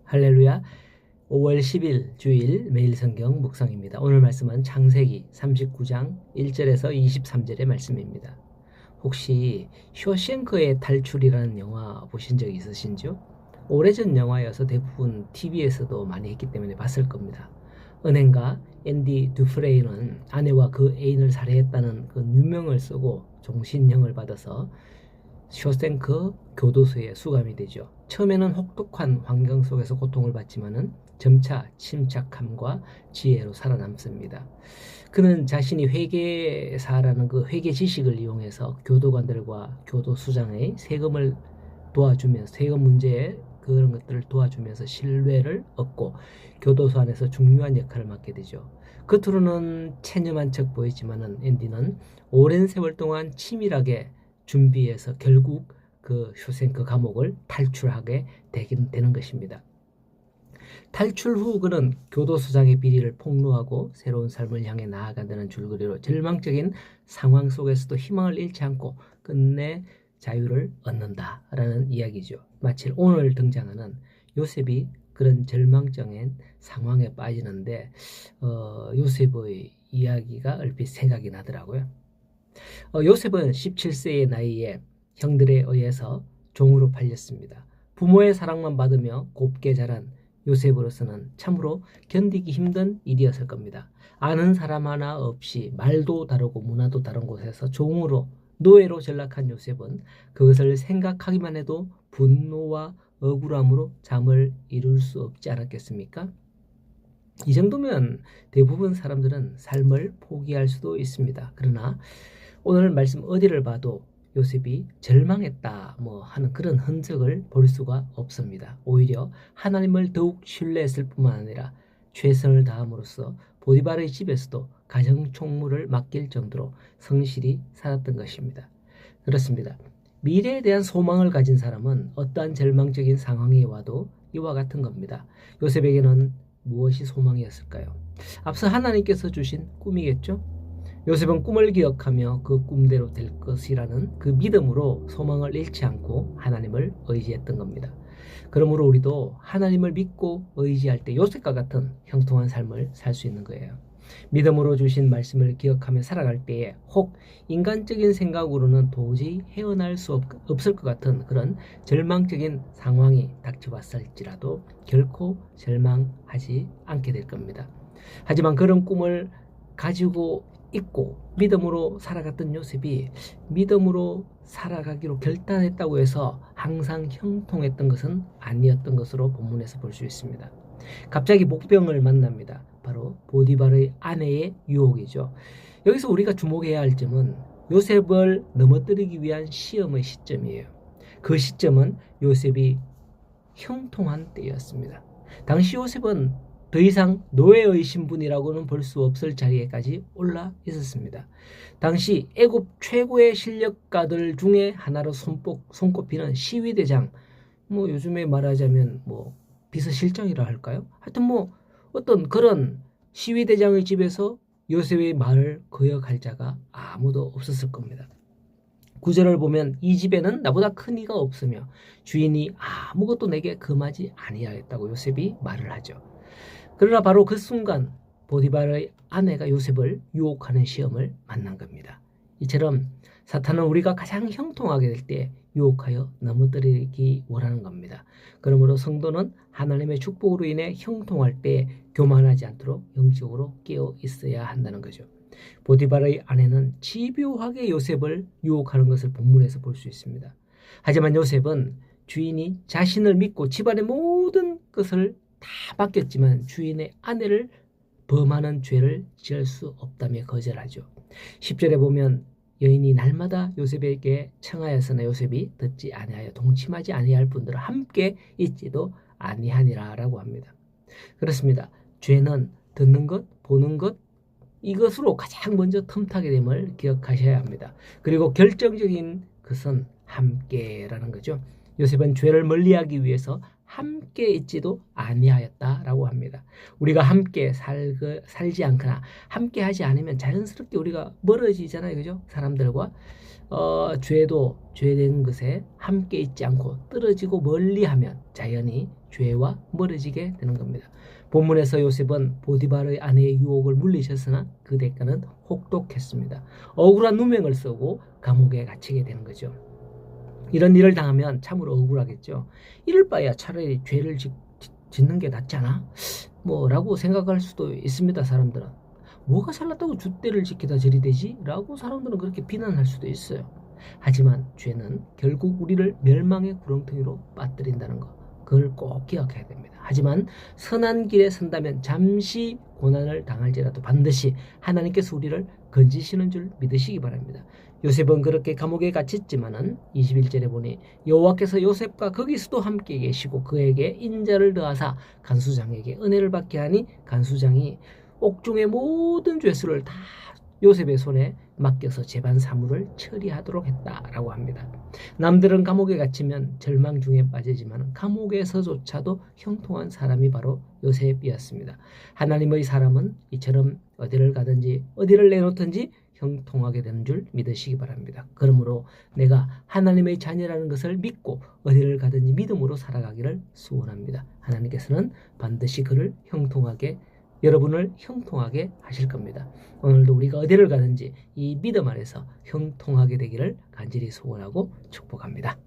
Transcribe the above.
할렐루야. 5월 10일 주일 매일 성경 묵상입니다. 오늘 말씀은 창세기 39장 1절에서 23절의 말씀입니다. 혹시 쇼생크의 탈출이라는 영화 보신 적 있으신지요? 오래전 영화여서 대부분 TV에서도 많이 했기 때문에 봤을 겁니다. 은행가 앤디 듀프레이는 아내와 그 애인을 살해했다는 그 누명을 쓰고 종신형을 받아서 쇼생크 교도소에 수감이 되죠. 처음에는 혹독한 환경 속에서 고통을 받지만은 점차 침착함과 지혜로 살아남습니다. 그는 자신이 회계사라는 그 회계 지식을 이용해서 교도관들과 교도소장의 세금을 도와주면서 세금 문제에 그런 것들을 도와주면서 신뢰를 얻고 교도소 안에서 중요한 역할을 맡게 되죠. 겉으로는 체념한 척 보이지만은 앤디는 오랜 세월 동안 치밀하게 준비해서 결국 그 쇼생크 감옥을 탈출하게 되는 것입니다. 탈출 후 그는 교도소장의 비리를 폭로하고 새로운 삶을 향해 나아간다는 줄거리로 절망적인 상황 속에서도 희망을 잃지 않고 끝내 자유를 얻는다라는 이야기죠. 마치 오늘 등장하는 요셉이 그런 절망적인 상황에 빠지는데 요셉의 이야기가 얼핏 생각이 나더라고요. 요셉은 17세의 나이에 형들에 의해서 종으로 팔렸습니다. 부모의 사랑만 받으며 곱게 자란 요셉으로서는 참으로 견디기 힘든 일이었을 겁니다. 아는 사람 하나 없이 말도 다르고 문화도 다른 곳에서 종으로 노예로 전락한 요셉은 그것을 생각하기만 해도 분노와 억울함으로 잠을 이룰 수 없지 않았겠습니까? 이 정도면 대부분 사람들은 삶을 포기할 수도 있습니다. 그러나 오늘 말씀 어디를 봐도 요셉이 절망했다 하는 그런 흔적을 볼 수가 없습니다. 오히려 하나님을 더욱 신뢰했을 뿐만 아니라 최선을 다함으로써 보디발의 집에서도 가정 총무를 맡길 정도로 성실히 살았던 것입니다. 그렇습니다. 미래에 대한 소망을 가진 사람은 어떠한 절망적인 상황이 와도 이와 같은 겁니다. 요셉에게는 무엇이 소망이었을까요? 앞서 하나님께서 주신 꿈이겠죠? 요셉은 꿈을 기억하며 그 꿈대로 될 것이라는 그 믿음으로 소망을 잃지 않고 하나님을 의지했던 겁니다. 그러므로 우리도 하나님을 믿고 의지할 때 요셉과 같은 형통한 삶을 살 수 있는 거예요. 믿음으로 주신 말씀을 기억하며 살아갈 때에 혹 인간적인 생각으로는 도저히 헤어날 수 없을 것 같은 그런 절망적인 상황이 닥쳐왔을지라도 결코 절망하지 않게 될 겁니다. 하지만 그런 꿈을 가지고 있고 믿음으로 살아갔던 요셉이 믿음으로 살아가기로 결단했다고 해서 항상 형통했던 것은 아니었던 것으로 본문에서 볼 수 있습니다. 갑자기 목병을 만납니다. 바로 보디발의 아내의 유혹이죠. 여기서 우리가 주목해야 할 점은 요셉을 넘어뜨리기 위한 시험의 시점이에요. 그 시점은 요셉이 형통한 때였습니다. 당시 요셉은 더 이상 노예의 신분이라고는 볼 수 없을 자리에까지 올라 있었습니다. 당시 애굽 최고의 실력가들 중에 하나로 손꼽히는 시위대장, 요즘에 말하자면 비서실장이라 할까요? 하여튼 어떤 그런 시위대장의 집에서 요셉의 말을 거역할 자가 아무도 없었을 겁니다. 구절을 보면 이 집에는 나보다 큰 이가 없으며 주인이 아무것도 내게 금하지 아니하였다고 요셉이 말을 하죠. 그러나 바로 그 순간 보디발의 아내가 요셉을 유혹하는 시험을 만난 겁니다. 이처럼 사탄은 우리가 가장 형통하게 될 때 유혹하여 넘어뜨리기 원하는 겁니다. 그러므로 성도는 하나님의 축복으로 인해 형통할 때 교만하지 않도록 영적으로 깨어 있어야 한다는 거죠. 보디발의 아내는 집요하게 요셉을 유혹하는 것을 본문에서 볼 수 있습니다. 하지만 요셉은 주인이 자신을 믿고 집안의 모든 것을 다 맡겼지만 주인의 아내를 범하는 죄를 지을 수 없다며 거절하죠. 10절에 보면 여인이 날마다 요셉에게 청하였으나 요셉이 듣지 아니하여 동침하지 아니할 분들을 함께 있지도 아니하니라 라고 합니다. 그렇습니다. 죄는 듣는 것, 보는 것, 이것으로 가장 먼저 틈타게 됨을 기억하셔야 합니다. 그리고 결정적인 것은 함께라는 거죠. 요셉은 죄를 멀리하기 위해서 함께 있지도 아니하였다라고 합니다. 우리가 함께 살지 않거나 함께 하지 않으면 자연스럽게 우리가 멀어지잖아요. 그죠? 사람들과 죄도 죄된 것에 함께 있지 않고 떨어지고 멀리하면 자연히 죄와 멀어지게 되는 겁니다. 본문에서 요셉은 보디발의 아내의 유혹을 물리쳤으나 그 대가는 혹독했습니다. 억울한 누명을 쓰고 감옥에 갇히게 되는 거죠. 이런 일을 당하면 참으로 억울하겠죠. 이럴 바에야 차라리 죄를 짓는 게 낫지 않아? 라고 생각할 수도 있습니다. 사람들은. 뭐가 잘났다고 줏대를 지키다 저리 되지? 라고 사람들은 그렇게 비난할 수도 있어요. 하지만 죄는 결국 우리를 멸망의 구렁텅이로 빠뜨린다는 거, 그걸 꼭 기억해야 됩니다. 하지만 선한 길에 선다면 잠시 고난을 당할지라도 반드시 하나님께서 우리를 건지시는 줄 믿으시기 바랍니다. 요셉은 그렇게 감옥에 갇혔지만은 21절에 보니 여호와께서 요셉과 거기서도 함께 계시고 그에게 인자를 더하사 간수장에게 은혜를 받게 하니 간수장이 옥중의 모든 죄수를 다 요셉의 손에 맡겨서 재반 사무를 처리하도록 했다라고 합니다. 남들은 감옥에 갇히면 절망 중에 빠지지만 감옥에서조차도 형통한 사람이 바로 요셉이었습니다. 하나님의 사람은 이처럼 어디를 가든지 어디를 내놓든지 형통하게 되는 줄 믿으시기 바랍니다. 그러므로 내가 하나님의 자녀라는 것을 믿고 어디를 가든지 믿음으로 살아가기를 소원합니다. 하나님께서는 반드시 그를 형통하게, 여러분을 형통하게 하실 겁니다. 오늘도 우리가 어디를 가든지 이 믿음 안에서 형통하게 되기를 간절히 소원하고 축복합니다.